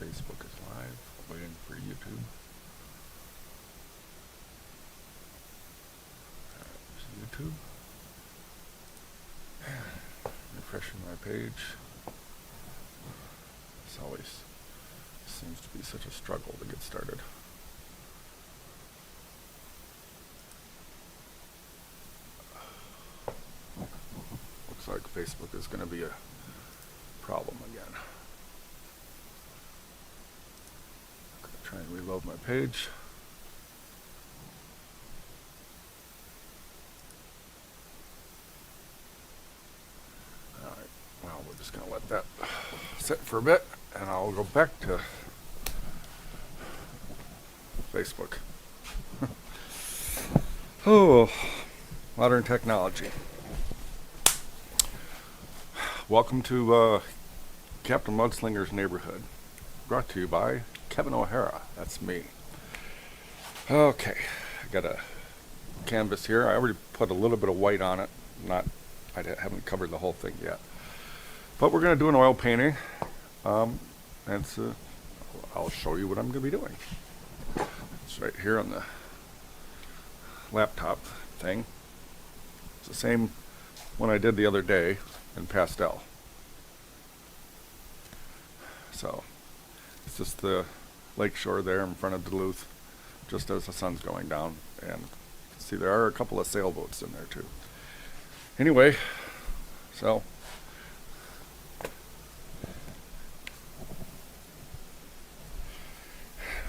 Facebook is live, waiting for YouTube. There's YouTube. Refreshing my page. This always seems to be such a struggle to get started. Looks like Facebook is going to be a problem again. Try and reload my page. Alright, well, we're just going to let that sit for a bit, and I'll go back to Facebook. Oh, modern technology. Welcome to Captain Mudslinger's Neighborhood, brought to you by Kevin O'Hara. That's me. Okay, I got a canvas here. I already put a little bit of white on it. I haven't covered the whole thing yet. But we're going to do an oil painting, and I'll show you what I'm going to be doing. It's right here on the laptop thing. It's the same one I did the other day in pastel. So it's just the lake shore there in front of Duluth, just as the sun's going down, and you can see there are a couple of sailboats in there too. Anyway, so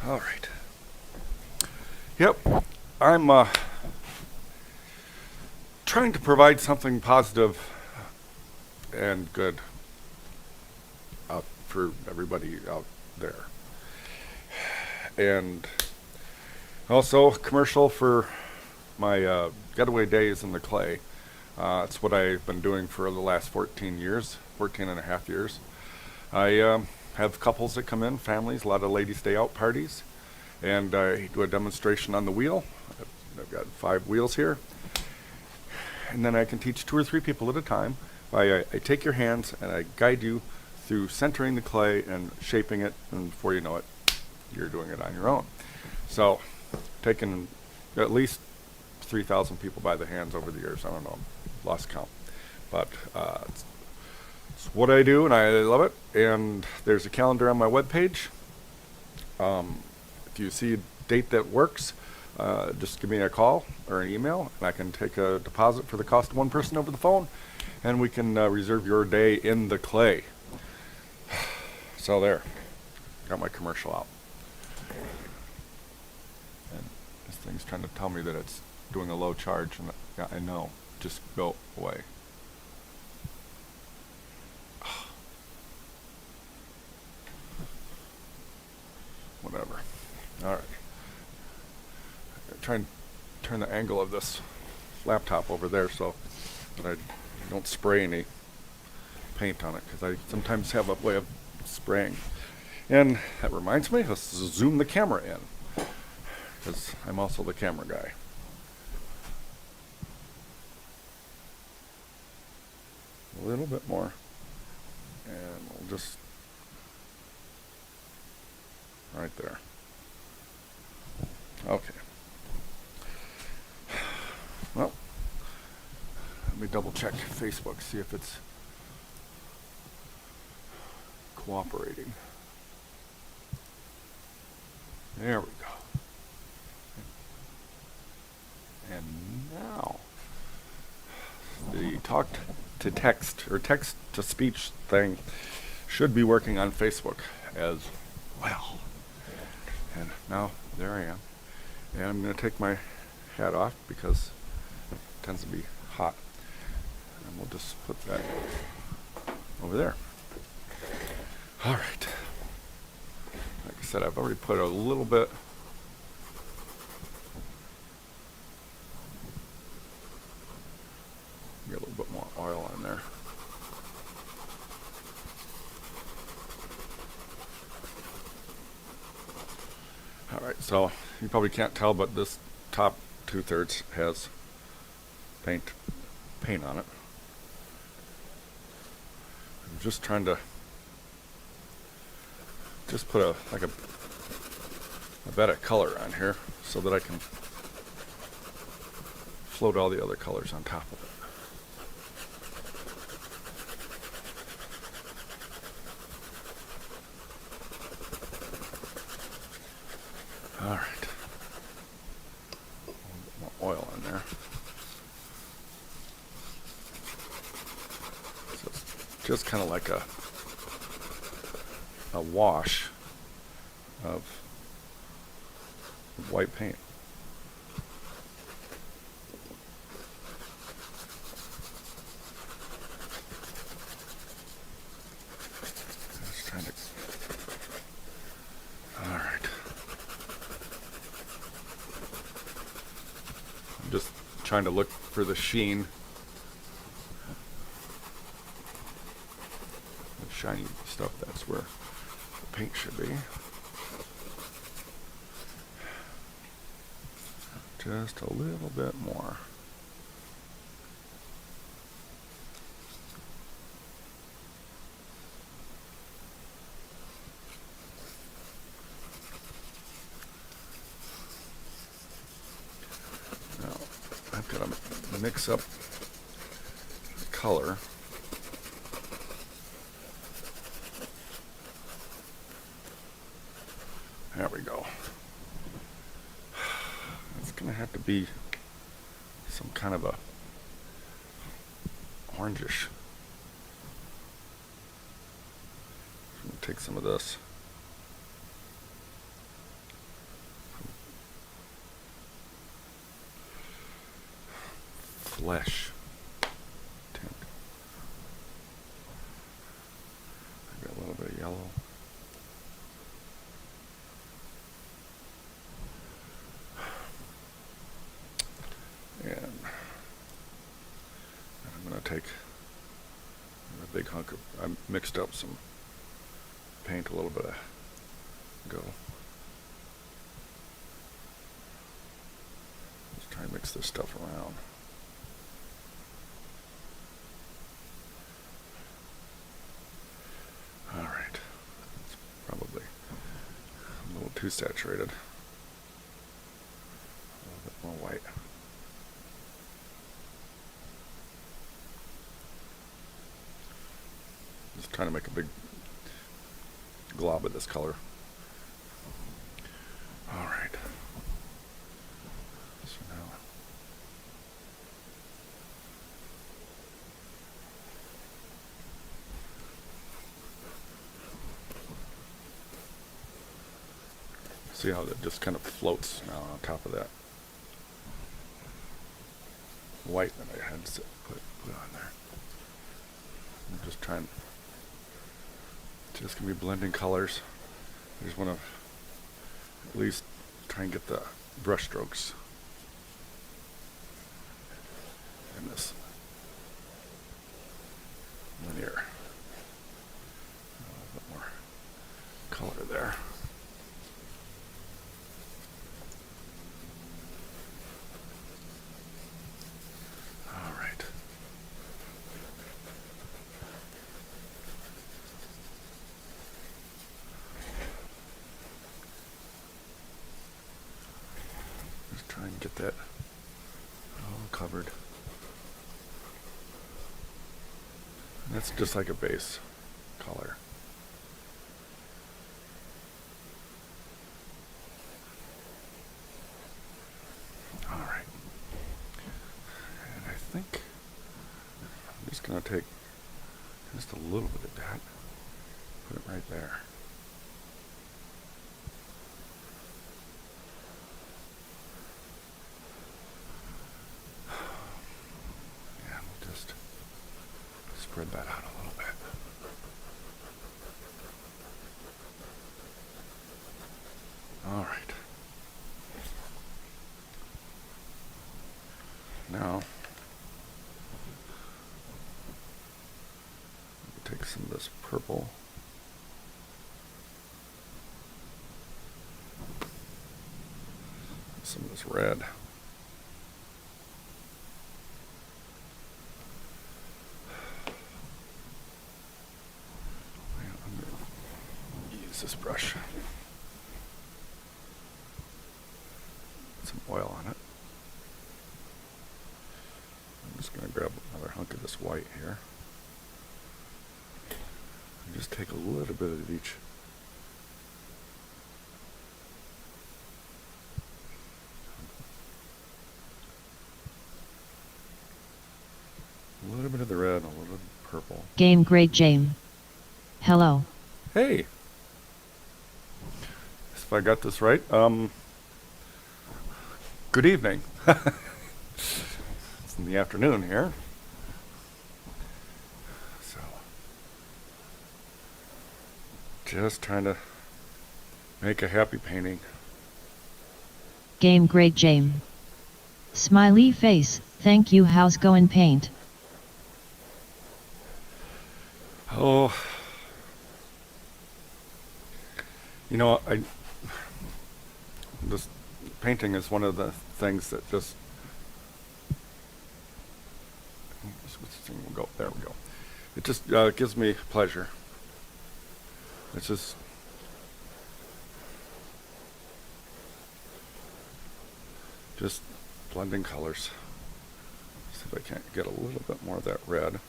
all right. Yep, I'm trying to provide something positive and good out for everybody out there. And also a commercial for my getaway days in the clay. It's what I've been doing for the last 14 and a half years. I have couples that come in, families, a lot of ladies' day out parties, and I do a demonstration on the wheel. I've got 5 wheels here. And then I can teach 2 or 3 people at a time. I take your hands and I guide you through centering the clay and shaping it, and before you know it, you're doing it on your own. So, taking at least 3,000 people by the hands over the years. I don't know, lost count. But it's what I do, and I love it. And there's a calendar on my webpage. If you see a date that works, just give me a call or an email, and I can take a deposit for the cost of one person over the phone, and we can reserve your day in the clay. So there, got my commercial out. And this thing's trying to tell me that it's doing a low charge, and yeah, I know, just go away. Whatever. All right. Try and turn the angle of this laptop over there so that I don't spray any paint on it, because I sometimes have a way of spraying. And that reminds me, let's zoom the camera in, because I'm also the camera guy. A little bit more, and we'll just right there. Okay. Well, let me double check Facebook, see if it's cooperating. There we go. And now the talk to text or text to speech thing should be working on Facebook as well. And now there I am. And I'm going to take my hat off because it tends to be hot. And we'll just put that over there. All right. Like I said, I've already put a little bit get a little bit more oil in there. Alright, so you probably can't tell, but this top 2/3 has paint on it. I'm just trying to just put a bit of color on here so that I can float all the other colors on top of it. All right. A little bit more oil in there. So it's just kind of like a wash of white paint. Just trying to. All right. I'm just trying to look for the sheen, the shiny stuff. That's where the paint should be. Just a little bit more. Now, I've got to mix up the color. There we go. It's going to have to be some kind of a orangish. I'm going to take some of this. Flesh tint. I've got a little bit of yellow. And I'm going to take a big hunk of, I mixed up some paint a little bit ago. Let's try and mix this stuff around. All right, it's probably a little too saturated. A little bit more white. Just trying to make a big glob of this color. All right. So now see how it just kind of floats now on top of that white that I had to put on there. I'm just trying. Just gonna be blending colors. I just want to at least try and get the brush strokes in this linear. A little bit more color there. All right. Try and get that all covered. And that's just like a base color. All right. And I think I'm just going to take just a little bit of that, put it right there. Spread that out a little bit. All right. Now, take some of this purple. Some of this red. use this brush. Some oil on it. I'm just going to grab another hunk of this white here. And just take a little bit of each. A little bit of the red and a little bit of the purple. Game Great James. Hello. Hey. If I got this right, good evening. It's in the afternoon here. So, just trying to make a happy painting. Game Great James. Smiley face, thank you. How's goin' paint? Oh, you know, this painting is one of the things that just, there we go. It just gives me pleasure. It's just blending colors. See if I can't get a little bit more of that red.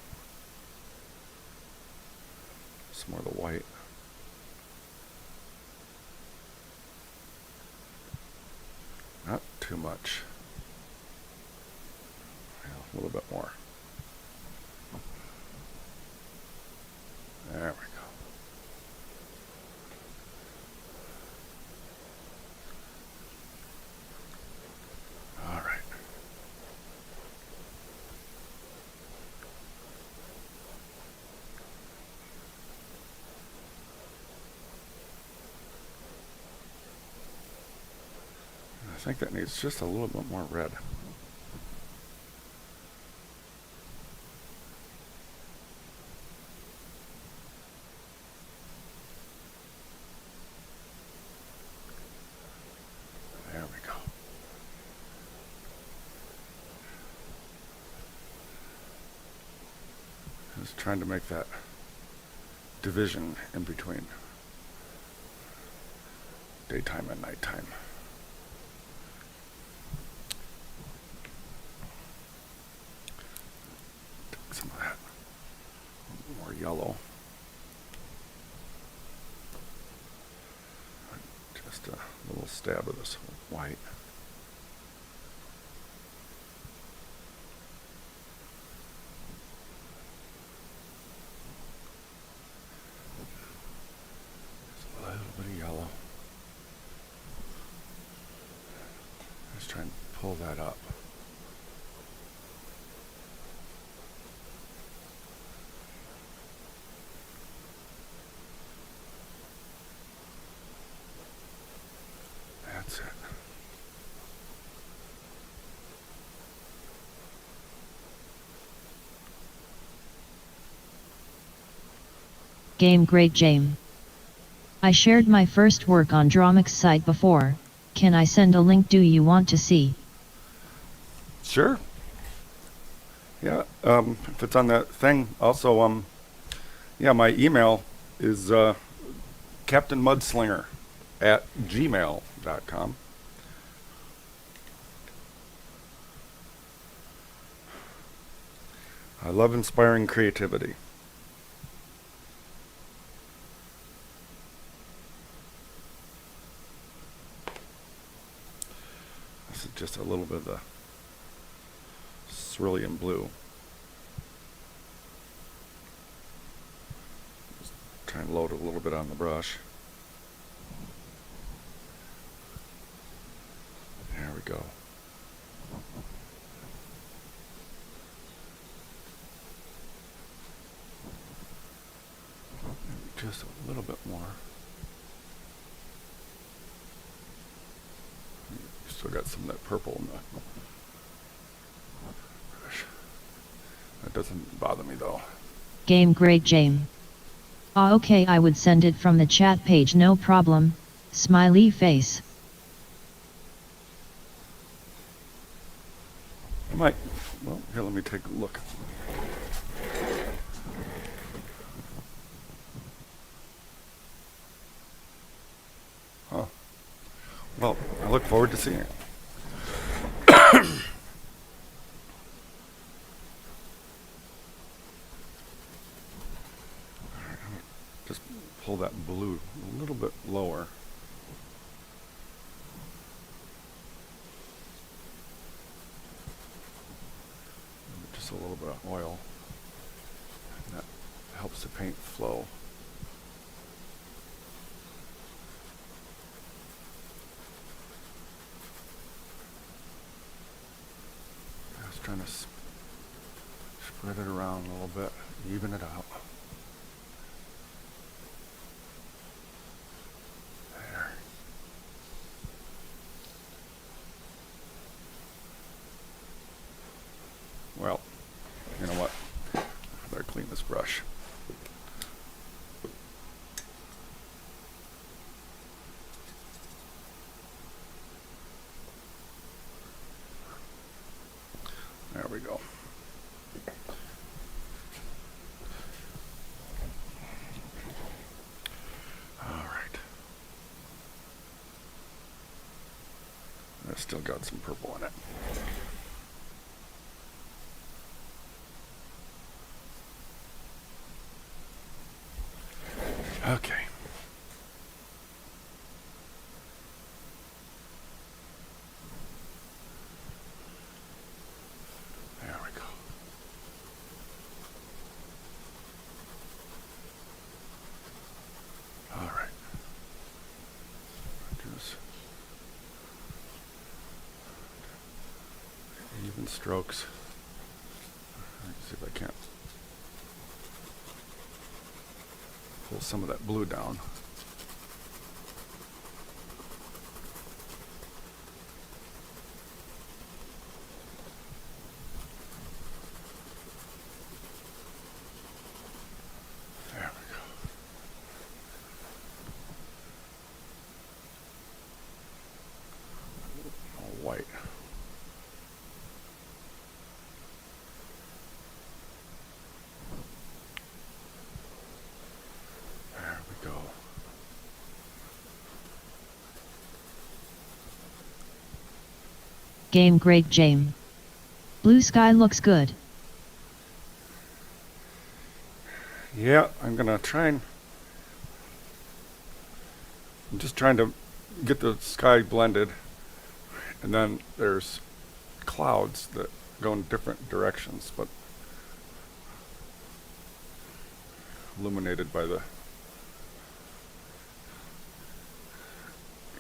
Some more of the white. Not too much. Yeah, a little bit more. There we go. All right. I think that needs just a little bit more red. There we go. Just trying to make that division in between daytime and nighttime. Take some of that more yellow. Just a little stab of this white. Just a little bit of yellow. Just try and pull that up. That's it. Game Great James. I shared my first work on Drawmix site before. Can I send a link? Do you want to see? Sure. Yeah, if it's on that thing. Also, yeah, my email is captainmudslinger@gmail.com. I love inspiring creativity. This is just a little bit of the cerulean blue. Just try and load a little bit on the brush. There we go. Just a little bit more. You still got some of that purple in the brush. That doesn't bother me though. Game Great James. Okay, I would send it from the chat page, no problem. Smiley face. I might, well, here, let me take a look. Huh. Well, I look forward to seeing it. Just pull that blue a little bit lower. Just a little bit of oil. And that helps the paint flow. Just trying to spread it around a little bit, even it out. There. Well, you know what? I better clean this brush. There we go. All right. I've still got some purple in it. Okay. There we go. All right. Just even strokes. Let's see if I can't pull some of that blue down. There we go. All white. There we go. Game Great Jame. Blue sky looks good. Yeah, I'm gonna try and I'm just trying to get the sky blended, and then there's clouds that go in different directions, but illuminated by the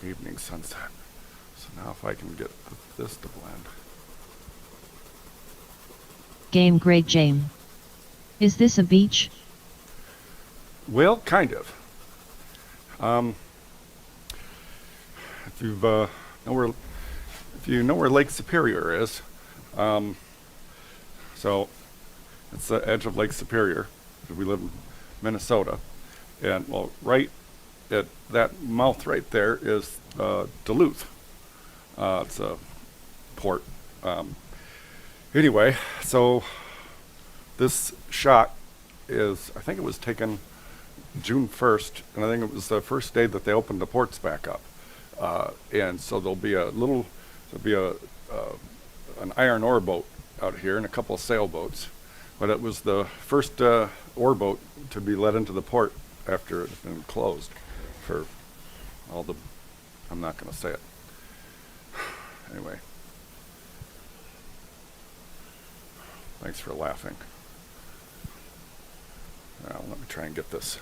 evening sunset. So now if I can get this to blend. Game Great Jame. Is this a beach? Well, kind of. If you know where Lake Superior is, so it's the edge of Lake Superior. We live in Minnesota, and well, right at that mouth right there is Duluth. It's a port. Anyway, so this shot is, I think it was taken June 1st, and I think it was the first day that they opened the ports back up. And so there'll be an iron ore boat out here and a couple of sailboats. But it was the first ore boat to be let into the port after it had been closed for all the, I'm not going to say it. Anyway. Thanks for laughing. Now let me try and get this.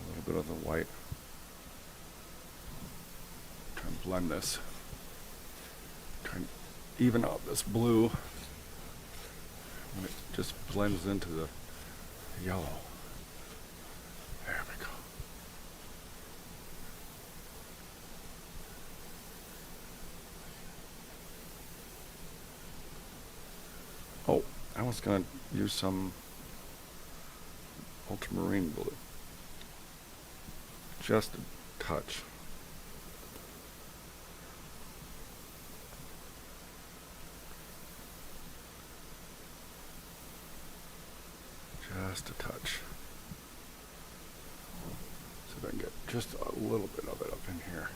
A little bit of the white. Try and blend this. Try and even out this blue. And it just blends into the yellow. There we go. Oh, I was going to use some ultramarine blue. Just a touch. Just a touch. just a little bit of it up in here.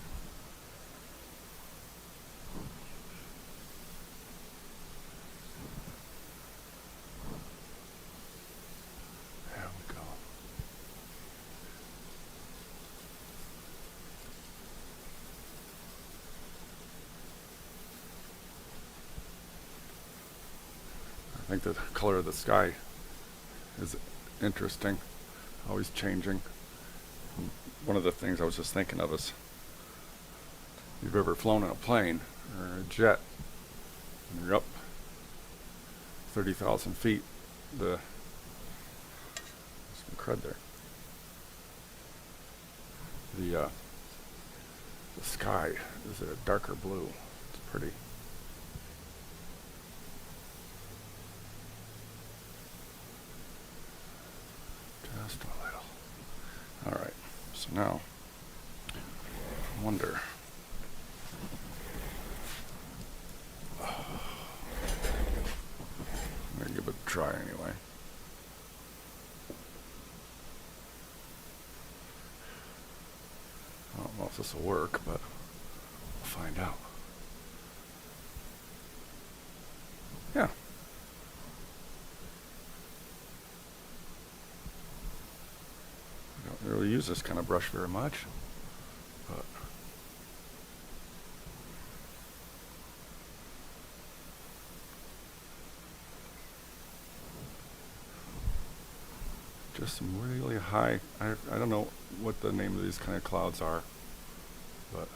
There we go. I think the color of the sky is interesting, always changing. One of the things I was just thinking of is, if you've ever flown in a plane or a jet, and you're up 30,000 feet, some crud there. The sky is a darker blue. It's pretty. Just a little. All right. So now, I wonder. I'm gonna give it a try anyway. I don't know if this will work, but we'll find out. Yeah. I don't really use this kind of brush very much, but just some really high, I don't know what the name of these kind of clouds are, but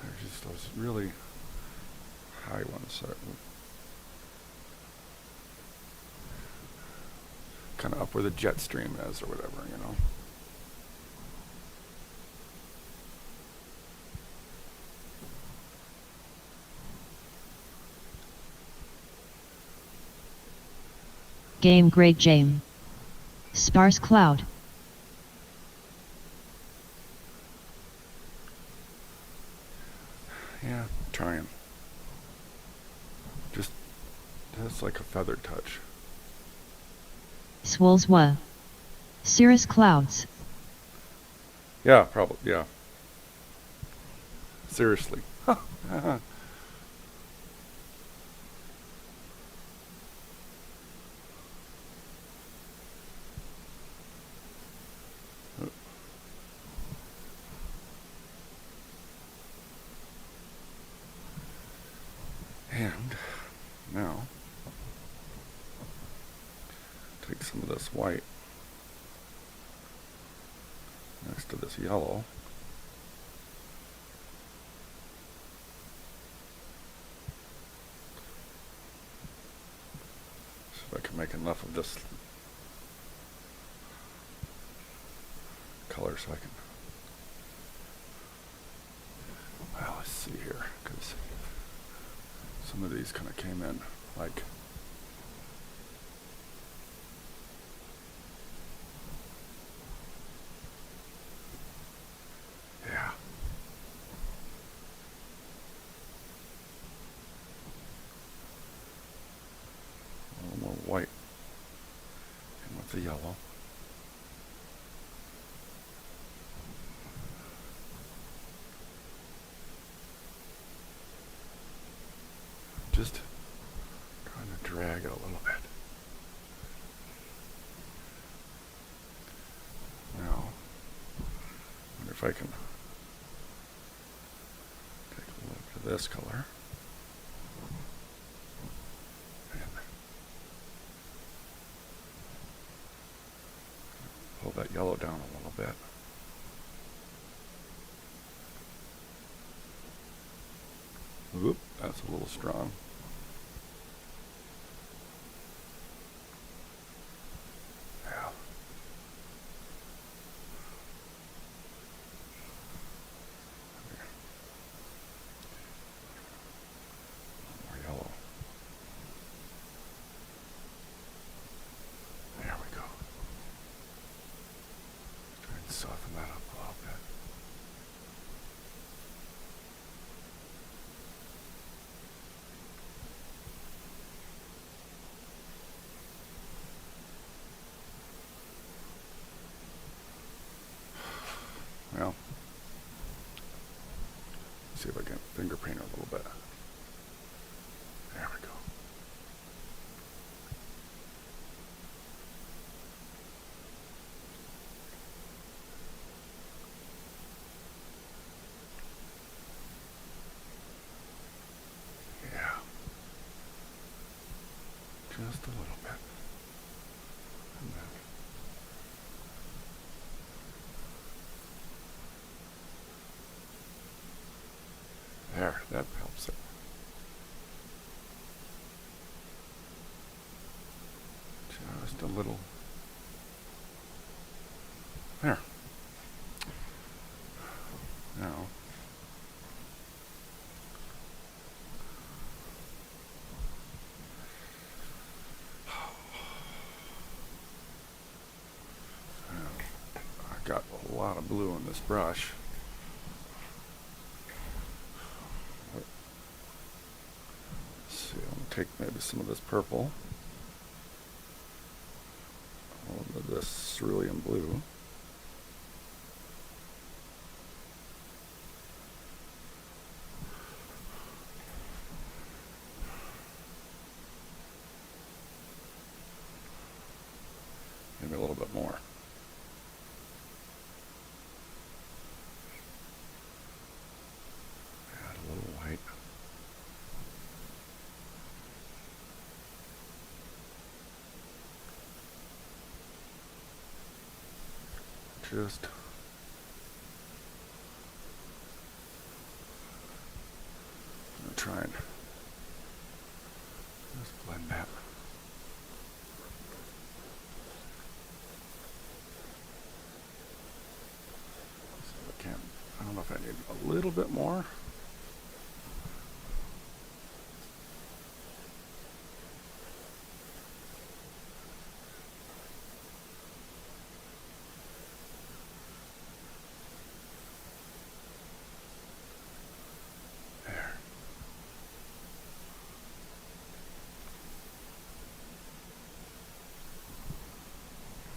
there's just those really high ones that kind of up where the jet stream is or whatever, you know. Game Great Jame. Sparse cloud. Yeah, trying. Just, that's like a feather touch. Swolswa. Cirrus clouds. Yeah, probably, yeah. Seriously. And now, take some of this white next to this yellow. See if I can make enough of this color so I can, well, let's see here, because some of these kind of came in like, yeah. A little more white and with the yellow. Just trying to drag it a little bit. Now, I wonder if I can take a look at this color. And pull that yellow down a little bit. Oop, that's a little strong. Yeah. More yellow. There we go. Try and soften that up a little Well, see if I can finger paint a little bit. There we go. Yeah. Just a little bit. And then there, that helps it. Just a little. There. Now. I got a lot of blue on this brush. Let's see, I'm going to take maybe some of this purple. A little bit of this cerulean blue. Maybe a little bit more. Add a little white. Just try and just blend that. So I don't know if I need a little bit more.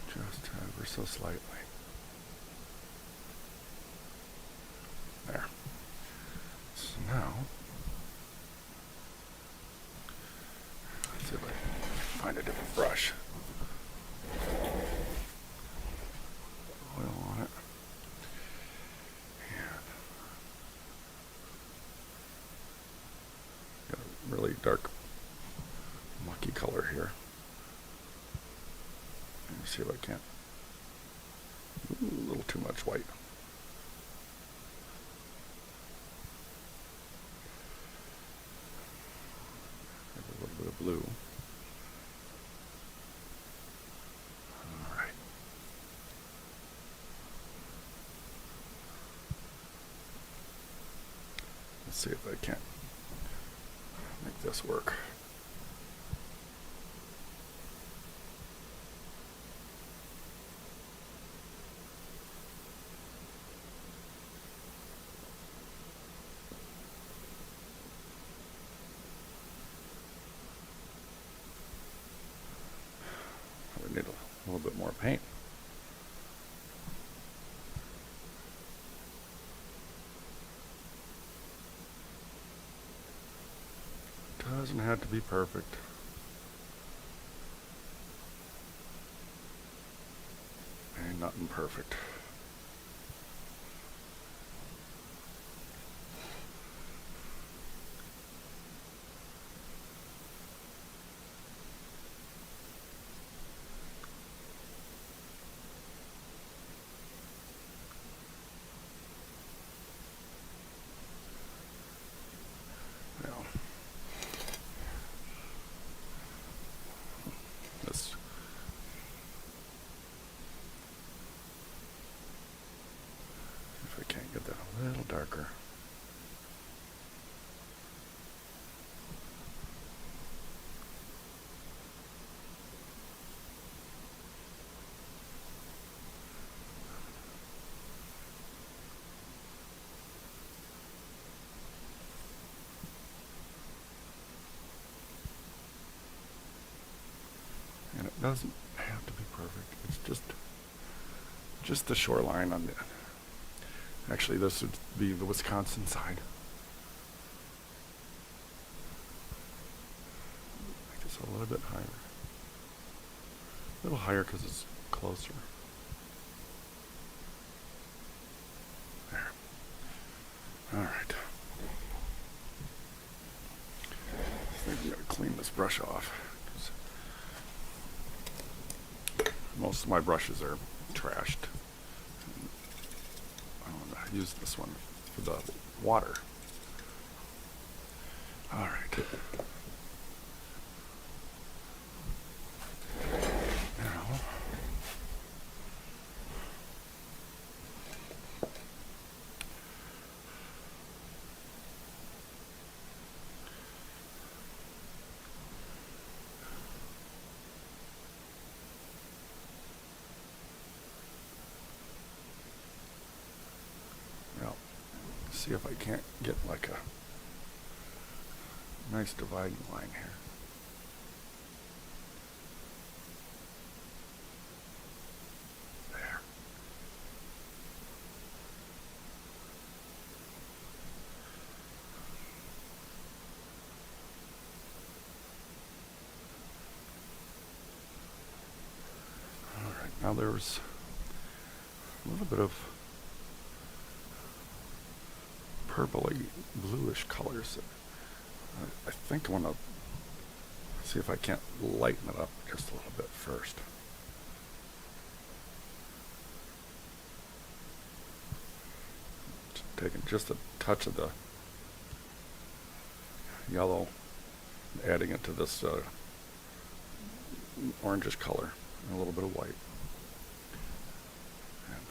Just ever so slightly. There. So now, let's see if I can find a different brush. Oil on it. And got a really dark, mucky color here. Let me see if I can. Ooh, a little too much white. Maybe a little bit of blue. All right. Let's see if I can make this work. We need a little bit more paint. Doesn't have to be perfect. Ain't nothing perfect. Well, let's if I can't get that a little darker. And it doesn't have to be perfect. It's just the shoreline on the Actually, this would be the Wisconsin side. Make this a little bit higher. A little higher because it's closer. There. All right. I think I'm going to clean this brush off. Most of my brushes are trashed. I want to use this one for the water. All right. Now, well, see if I can't get like a nice dividing line here. There. All right, now there's a little bit of purpley bluish colors. I think I want to see if I can't lighten it up just a little bit first. Taking just a touch of the yellow, adding it to this orangish color, and a little bit of white. And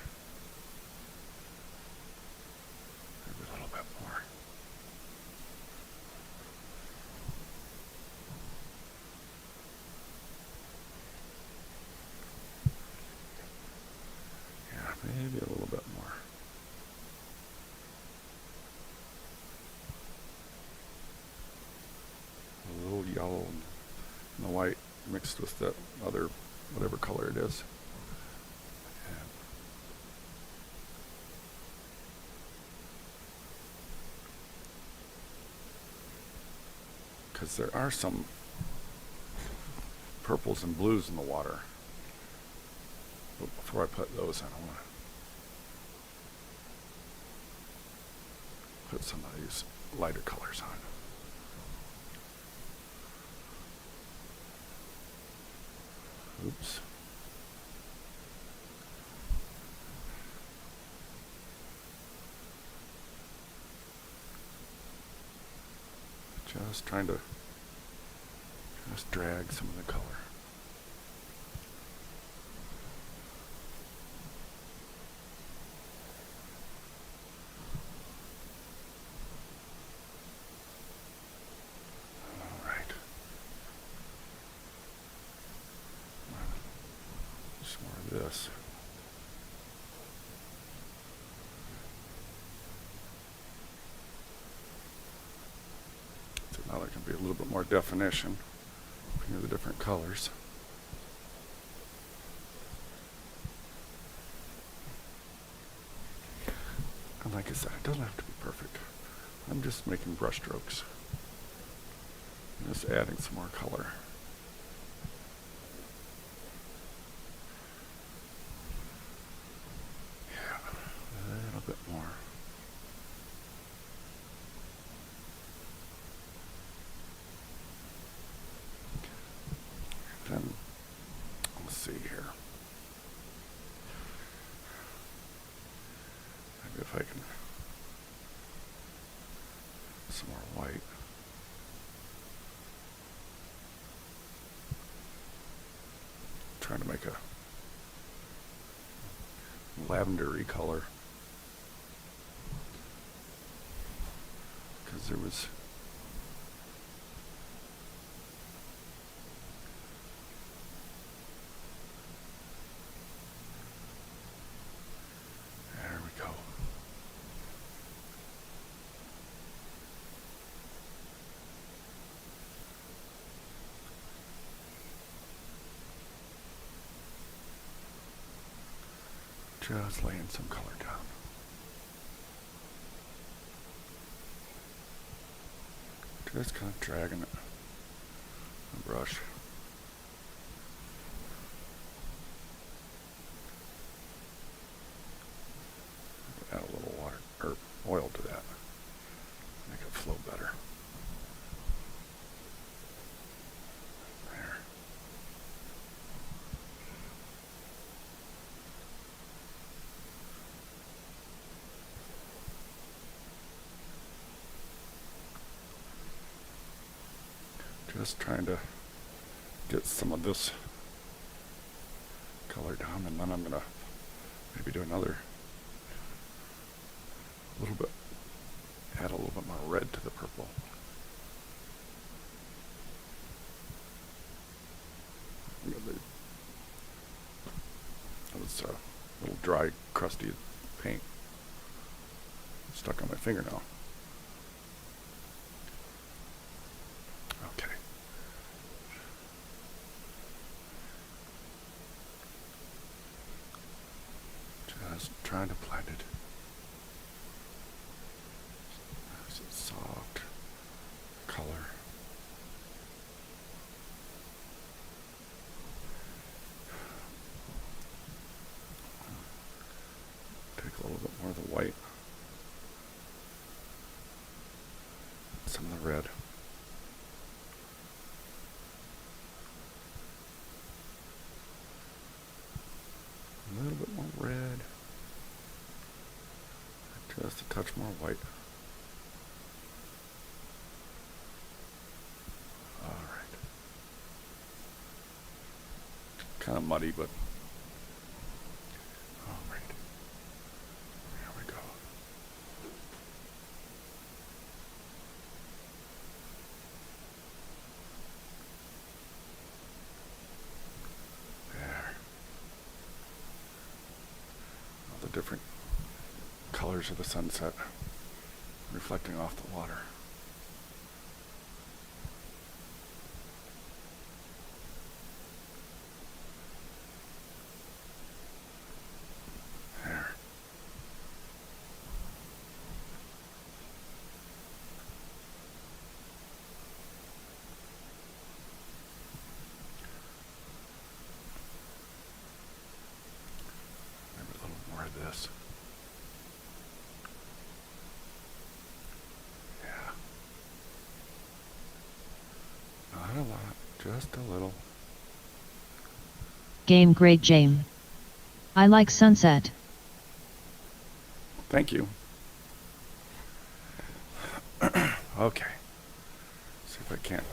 maybe a little bit more. Yeah, maybe a little bit more. A little yellow and the white mixed with that other, whatever color it is. Because there are some purples and blues in the water. But before I put those in, I want to put some of these lighter colors on. Oops. Just trying to just drag some of the color. All right. Just more of this. So now there can be a little bit more definition between the different colors. And like I said, it doesn't have to be perfect. I'm just making brush strokes. Just adding some more color. Yeah, a little bit more. Then, let's see here. Maybe if I can, some more white. Trying to make a lavendery color. Because there was there we go. Just laying some color down. Just kind of dragging it. The brush. Add a little water or oil to that. Make it flow better. There. Just trying to get some of this color down, and then I'm gonna maybe do another little bit, add a little bit more red to the purple. That was a little dry, crusty paint stuck on my finger now. Okay. Just trying to blend it. Nice and soft color. Take a little bit more of the white. Some of the red. A little bit more red. Just a touch more white. All right. Kind of muddy, but all right. There we go. There. All the different colors of the sunset reflecting off the water. There. Maybe a little more of this. Not a lot, just a little. Game Great James. I like sunset. Thank you. Okay. See if I can't.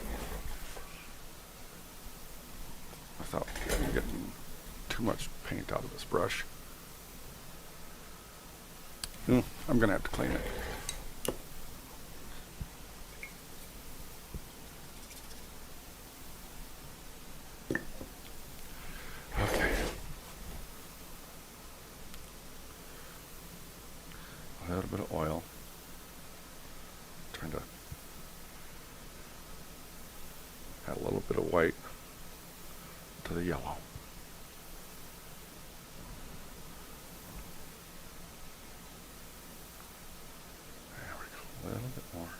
I thought I'm getting too much paint out of this brush. I'm gonna have to clean it. Okay. A little bit of oil. Trying to add a little bit of white to the yellow. There we go. A little bit more.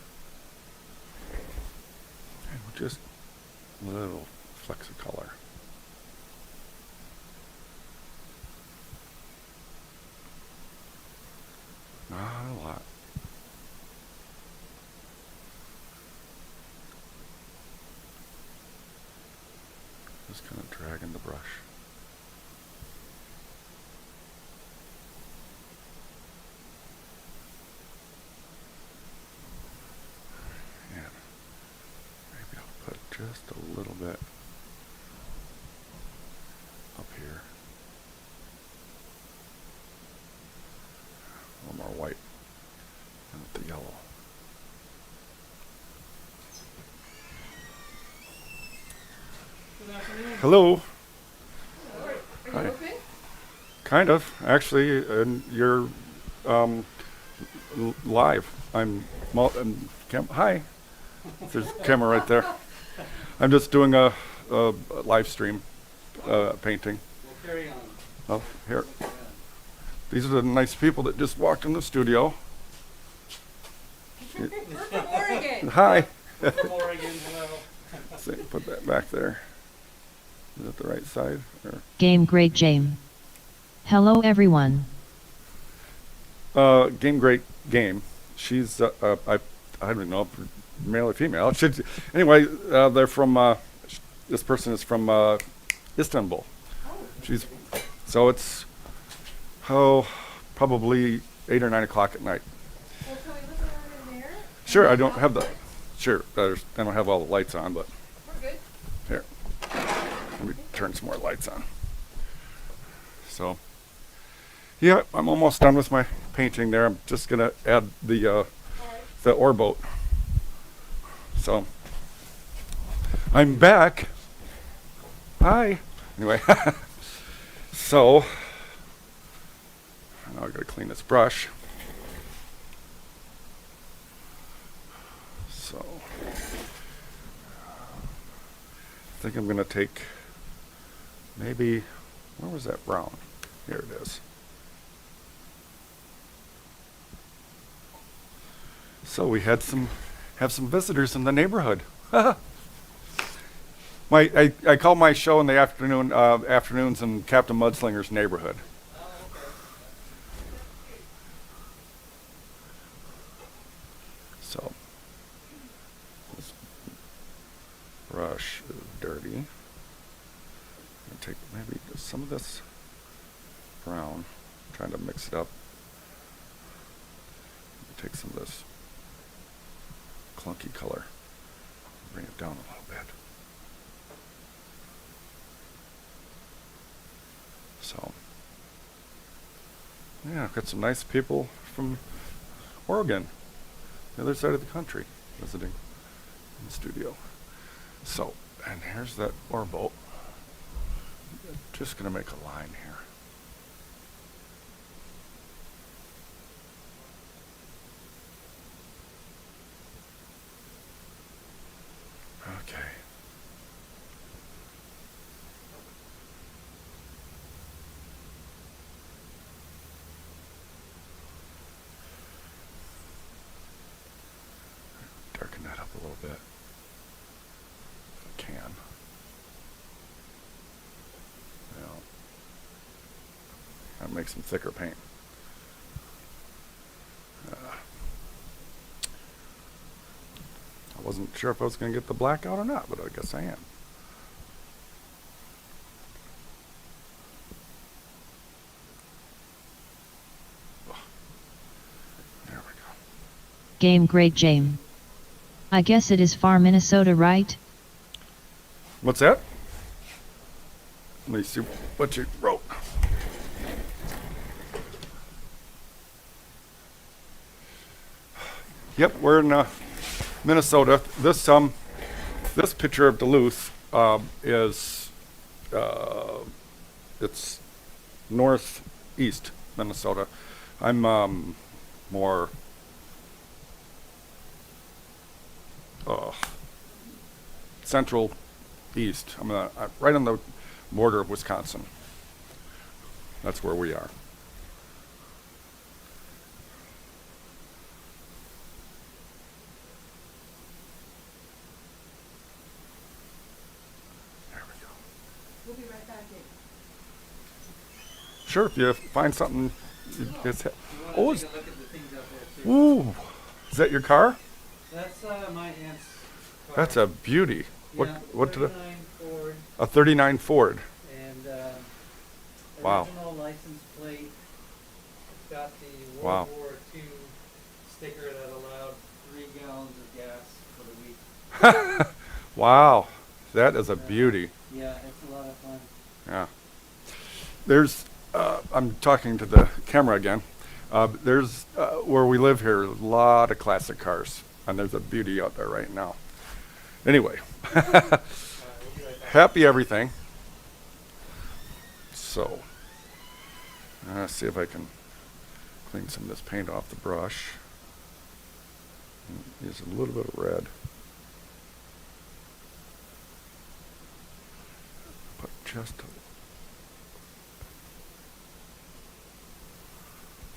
And just little flecks of color. Not a lot. Just kind of dragging the brush. And maybe I'll put just a little bit up here. A little more white and with the yellow. Good afternoon. Hello. Are Hi. you okay? Kind of, actually, and you're live. Hi. There's a camera right there. I'm just doing a live stream painting. We'll carry on. Oh, here. Yeah. These are the nice people that just walked in the studio. We're from Oregon. Hi. From Oregon, hello. See, put that back there. Is it the right side? Or Game Great Jame. Hello everyone. Game Great Game. She's I don't know, male or female. Anyway, they're from. This person is from Istanbul. She's so it's probably 8 or 9 o'clock at night. Well, can we look around in there? Sure, I don't have the. Sure, I don't have all the lights on, but We're good. here. Let me turn some more lights on. So, yeah, I'm almost done with my painting there. I'm just gonna add the ore boat. So, I'm back. Hi. Anyway, so now I gotta clean this brush. So, I think I'm gonna take maybe, where was that brown? Here it is. So we have some visitors in the neighborhood. I call my show in the afternoons in Captain Mudslinger's neighborhood. So this brush is dirty. I'm gonna take maybe just some of this brown, trying to mix it up. Take some of this clunky color, bring it down a little bit. So, yeah, I've got some nice people from Oregon, the other side of the country, visiting in the studio. So, and here's that ore boat. Just gonna make a line here. Okay. Darken that up a little bit. If I can. Now, I'll make some thicker paint. I wasn't sure if I was going to get the black out or not, but I guess I am. There we go. Game Great Jame. I guess it is far Minnesota, right? What's that? Let me see what you wrote. Yep, we're in Minnesota. This picture of Duluth is it's northeast Minnesota. I'm more central east. I'm right on the border of Wisconsin. That's where we are. There we go. We'll be right back in. Sure, if you find something, you just You want is, to take a look at the things out there too? ooh, is that your car? That's my aunt's car. That's a beauty. Yeah, What did 39 Ford, a 39 Ford? and Wow. original license plate. It's got the Wow. World War II sticker that allowed 3 gallons of gas for the week. Wow, that is a beauty. Yeah, it's a lot of fun. Yeah. There's, I'm talking to the camera again. There's, where we live here, a lot of classic cars, and there's a beauty out there right now. Anyway, We'll be right back. happy everything. So, let's see if I can clean some of this paint off the brush. Use a little bit of red. But just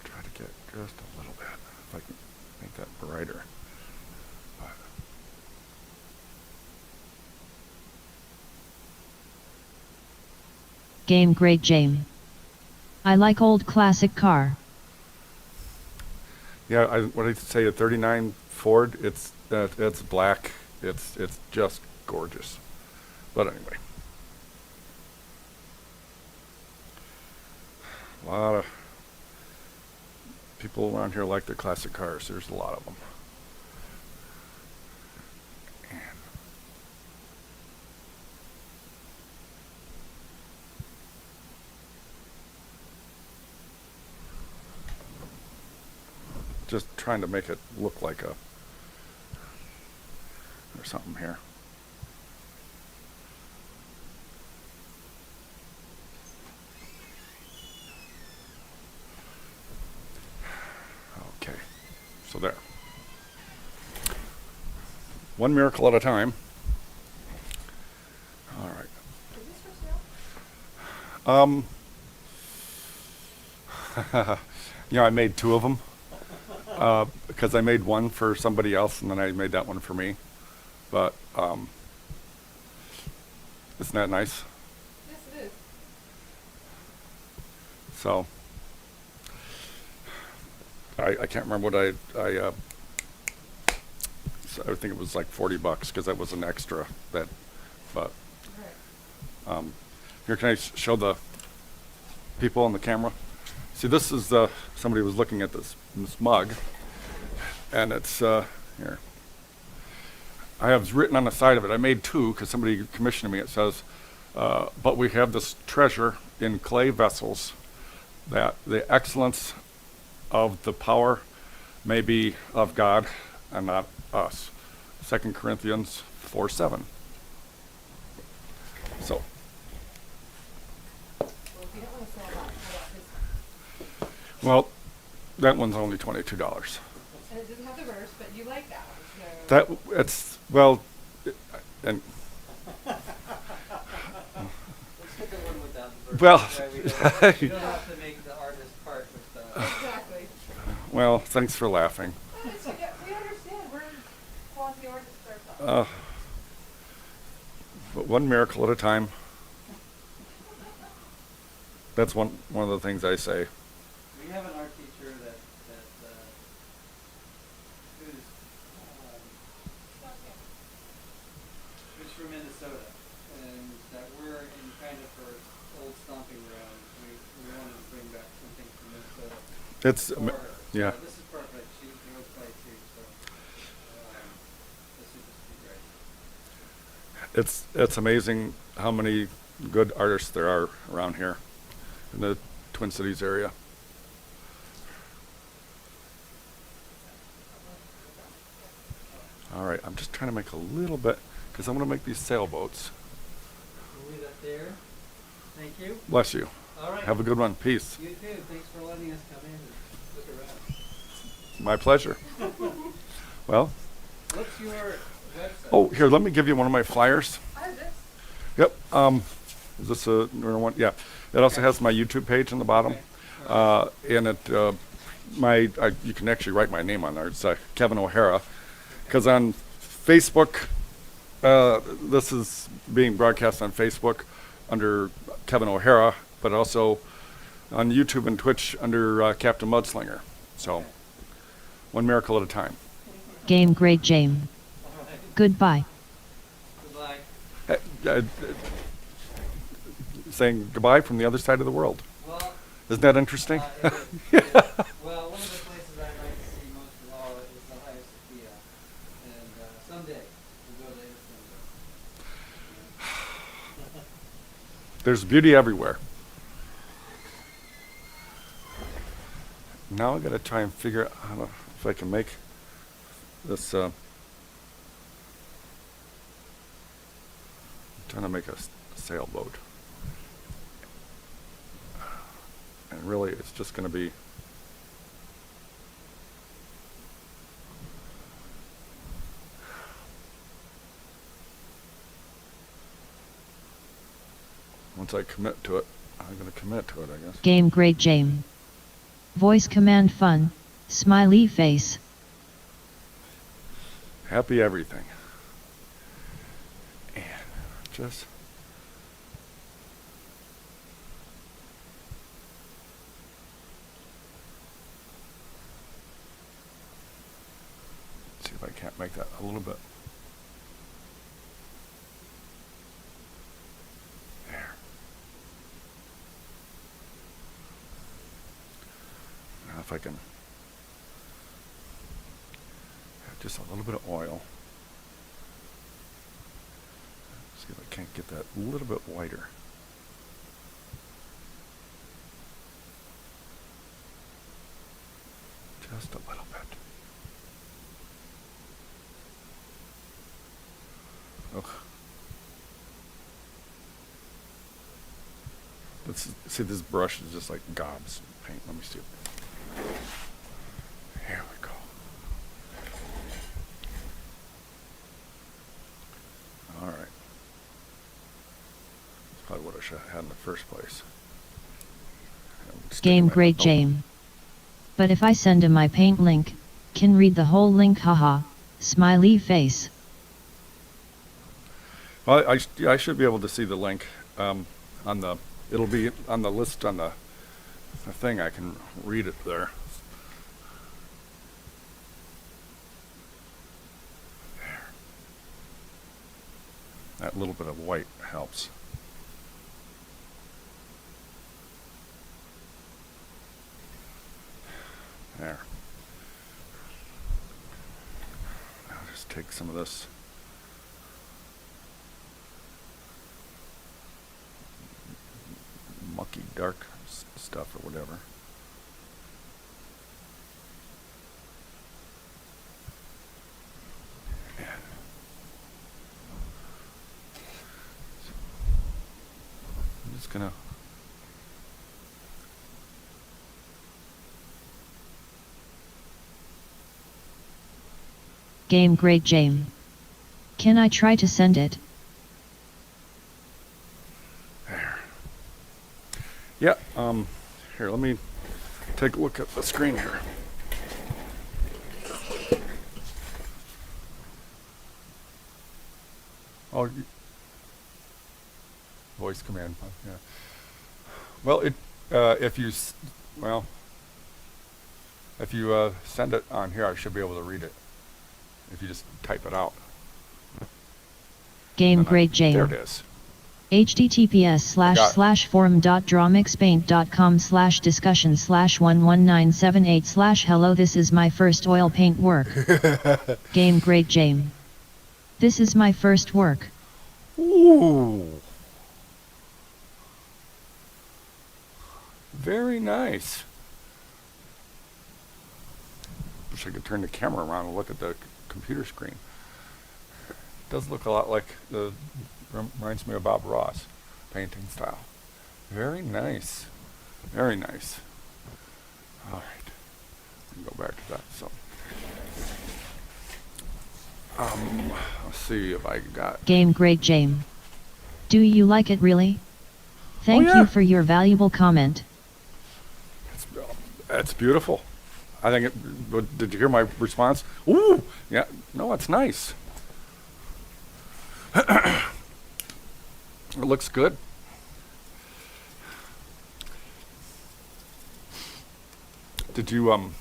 try to get just a little bit, if I can make that brighter. But Game Great Jame. I like old classic car. Yeah, what did I say? A '39 Ford. It's black. It's just gorgeous. But anyway, a lot of people around here like their classic cars. There's a lot of them. Just trying to make it look like a or something here. Okay, so there. One miracle at a time. All right. Is this for sale? I made two of them because I made one for somebody else and then I made that one for me. But isn't that nice? Yes, it is. So I can't remember what so I think it was like $40 because that was an extra. But Right. here, can I show the people on the camera? See, this is somebody was looking at this mug, and it's here. I have written on the side of it. I made two because somebody commissioned me. It says, "But we have this treasure in clay vessels, that the excellence of the power may be of God and not us." 2 Corinthians 4:7. So. Well, if you don't want to sell that, how about this one? Well, that one's only $22. And it doesn't have the verse, but you like that one, so. That it's well, and Let's pick the one without the verse. Well, That way we don't have to make the artist part with the. Exactly. well, thanks for laughing. We understand, we're quasi artists ourselves. But one miracle at a time. That's one of the things I say. We have an art teacher that who's from Minnesota, and that we're in kind of her old stomping ground. We wanted to bring back something from Minnesota It's for her. yeah. So this is perfect. She knows play too, so this would just be great. It's amazing how many good artists there are around here in the Twin Cities area. All right, I'm just trying to make a little bit because I want to make these sailboats. We'll leave that there. Thank you. Bless you. All right. Have a good one. Peace. You too. Thanks for letting us come in and look around. My pleasure. Well, What's your website? oh, here, let me give you one of my flyers. I have this. Yep. Is this a newer one? Yeah. It also has my YouTube page on the bottom. Okay. And it, you can actually write my name on there. It's Kevin O'Hara. Because on Facebook, this is being broadcast on Facebook under Kevin O'Hara, but also on YouTube and Twitch under Captain Mudslinger. So, one miracle at a time. Game Great Jame. All right. Goodbye. Goodbye. Uh, saying goodbye from the other side of the world. Well, Isn't that interesting? it is. It is. Well, one of the places I'd like to see most of all is the Hagia Sophia, and someday we'll go there someday. There's beauty everywhere. Now I got to try and figure out if I can make this. I'm trying to make a sailboat, and really, it's just going to be. Once I commit to it, I'm going to commit to it, I guess. Game Great Jame. Voice command fun, smiley face. Happy everything. And just can't make that a little bit. There. Now if I can have just a little bit of oil. See if I can't get that a little bit whiter. Just a little bit. Ugh. See, this brush is just like gobs of paint. Let me see. Here we go. All right. That's probably what I should have had in the first place. Game Great Jame. But if I send him my paint link, can read the whole link, haha, smiley face. Well, I should be able to see the link on the. It'll be on the list on the thing. I can read it there. There. That little bit of white helps. There. Now just take some of this. Mucky dark stuff or whatever. I'm just gonna Game Great Jame. Can I try to send it? there. Yeah, here, let me take a look at the screen here. Oh, voice command. Yeah. Well, if you send it on here, I should be able to read it. If you just type it out. Game Then Great There it Jame. is. https://forum.drawmixpaint.com/discussion/11978/ This is my first oil paint work. Game Great Jame. This is my first work. Ooh. Very nice. Wish I could turn the camera around and look at the computer screen. Does look a lot like reminds me of Bob Ross painting style. Very nice. Very nice. All right. Go back to that. So, let's see if I got. Game Great Jame. Do you like it really? Thank yeah. you for your valuable comment. It's beautiful. I think did you hear my response? Ooh, yeah. No, it's nice. It looks good. Did you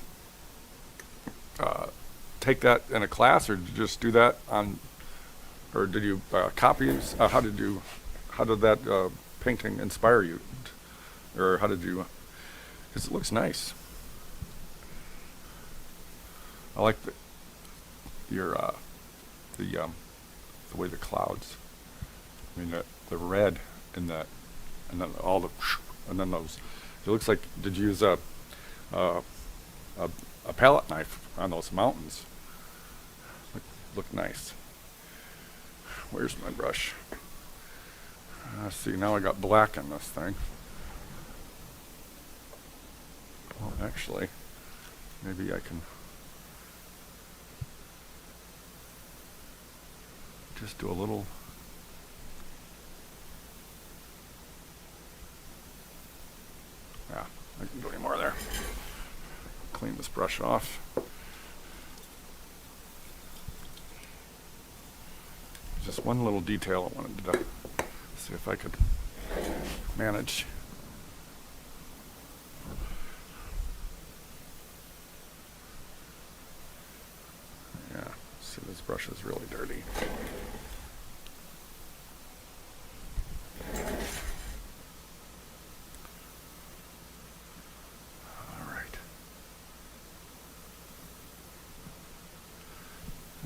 take that in a class, or did you just do that on, or did you copy? How did that painting inspire you, or how did you? Because it looks nice. I like the way the clouds. I mean the red and then all the and then those. It looks like, did you use a palette knife on those mountains? Look nice. Where's my brush? See, now I got black in this thing. Well, actually, maybe I can just do a little. Yeah, I can do any more there. Clean this brush off. Just one little detail I wanted to see if I could manage. Yeah, see brush is really dirty.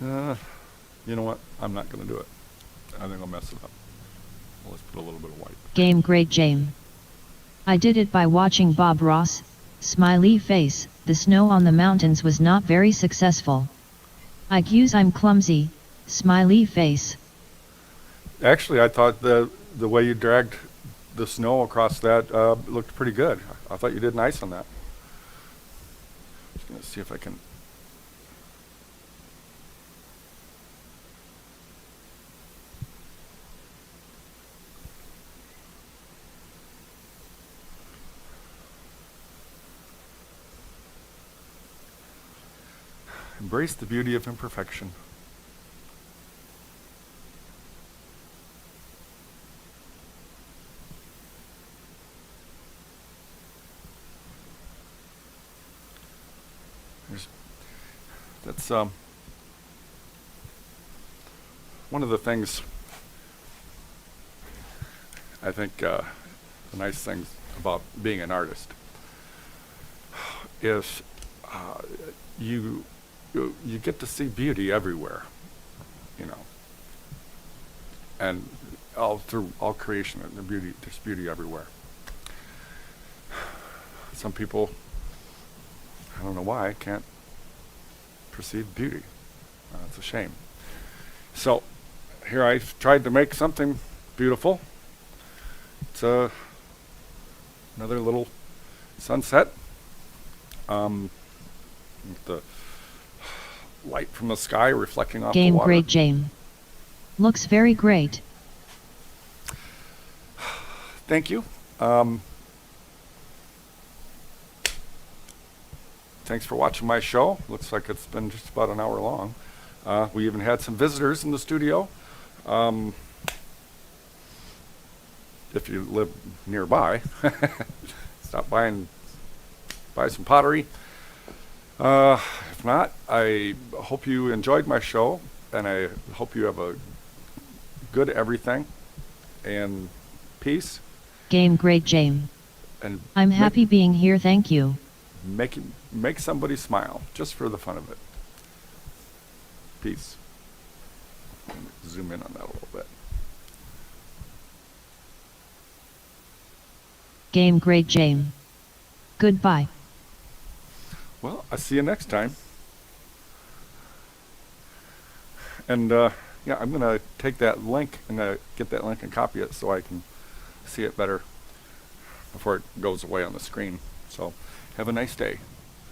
All right. You know what? I'm not going to do it. I think I'll mess it up. Let's put a little bit of white. Game Great Jame. I did it by watching Bob Ross, smiley face. The snow on the mountains was not very successful. I guess I'm clumsy, smiley face. Actually, I thought the way you dragged the snow across that looked pretty good. I thought you did nice on that. Just going to see if I can. Embrace the beauty of imperfection. That's one of the things, I think, the nice things about being an artist is you get to see beauty everywhere, you know, and all through all creation, there's beauty everywhere. Some people, I don't know why, can't perceive beauty. It's a shame. So here I've tried to make something beautiful. It's another little sunset. With the light from the sky reflecting off the Game water. Great Jame. Looks very great. Thank you. Thanks for watching my show. Looks like it's been just about an hour long. We even had some visitors in the studio. If you live nearby, stop by and buy some pottery. If not, I hope you enjoyed my show, and I hope you have a good everything and peace. Game Great Jame. And I'm happy being here, thank you. Make somebody smile, just for the fun of it. Peace. Zoom in on that a little bit. Game Great Jame. Goodbye. Well, I'll see you next time. And yeah, I'm going to take that link and get that link and copy it so I can see it better before it goes away on the screen. So have a nice day.